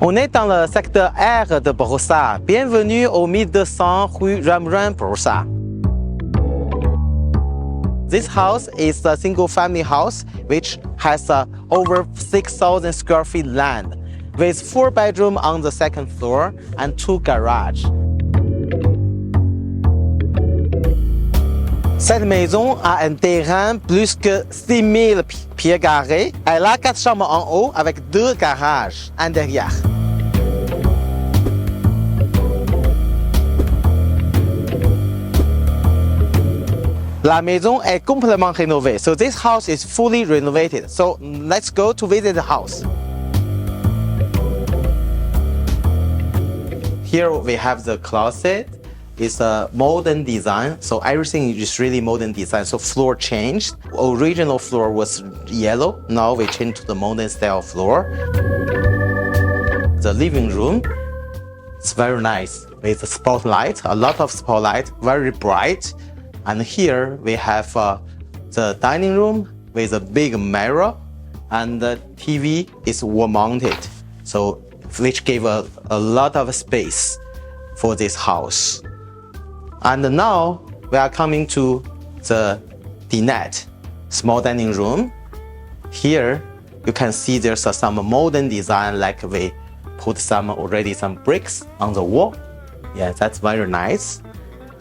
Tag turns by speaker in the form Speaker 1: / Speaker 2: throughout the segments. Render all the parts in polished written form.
Speaker 1: On est dans le secteur R de Brossard. Bienvenue au 1200 rue Rembrandt, Brossard. This house is a single-family house which has over 6,000 square feet land with 4 bedrooms on the second floor and 2 garages. Cette maison a un terrain plus que 6000 pieds carrés. Elle a 4 chambres en haut avec 2 garages en derrière. La maison est complètement rénovée. So this house is fully renovated. So let's go to visit the house. Here we have the closet. It's a modern design, so everything is really modern design. So floor changed. Original floor was yellow. Now we changed to the modern style floor. The living room, it's very nice with a spotlight, a lot of spotlight, very bright. And here we have the dining room with a big mirror, and the TV is wall mounted, so which gave a lot of space for this house. And now we are coming to the dinette, small dining room. Here you can see there's some modern design, like we put some bricks on the wall. Yeah, that's very nice.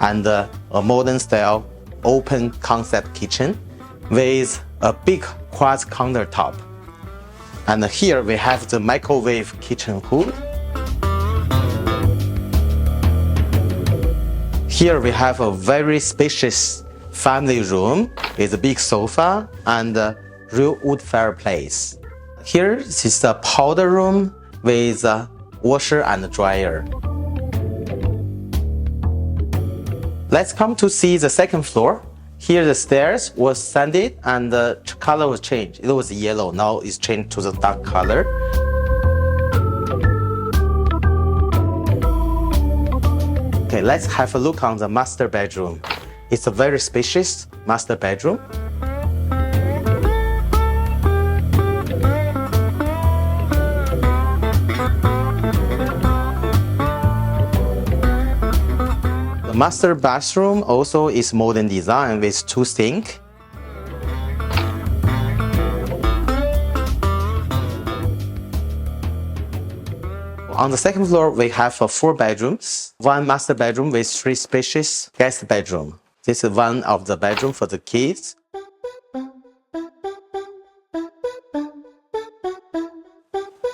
Speaker 1: And a modern style open concept kitchen with a big quartz countertop. And here we have the microwave kitchen hood. Here we have a very spacious family room with a big sofa and a real wood fireplace. Here is the powder room with a washer and dryer. Let's come to see the second floor. Here the stairs was sanded and the color was changed. It was yellow, now it's changed to the dark color. Okay, let's have a look on the master bedroom. It's a very spacious master bedroom. The master bathroom also is modern design with 2 sinks. On the second floor, we have 4 bedrooms, 1 master bedroom with 3 spacious guest bedrooms. This is one of the bedrooms for the kids.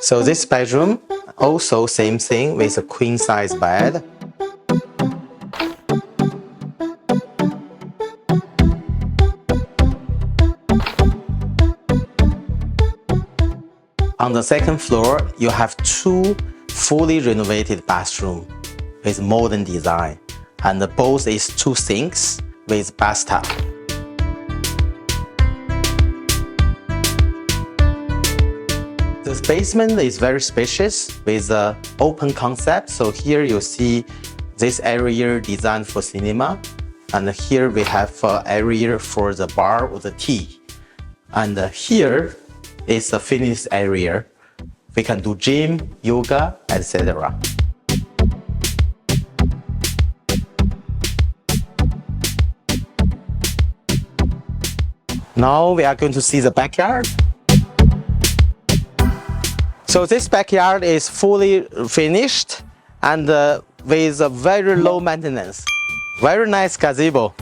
Speaker 1: So this bedroom, also same thing with a queen size bed. On the second floor, you have 2 fully renovated bathrooms with modern design, and both is 2 sinks with bathtub. The basement is very spacious with an open concept. So here you see this area designed for cinema, and here we have an area for the bar or the tea. And here is a fitness area. We can do gym, yoga, etc. Now we are going to see the backyard. So this backyard is fully finished and with a very low maintenance. Very nice gazebo.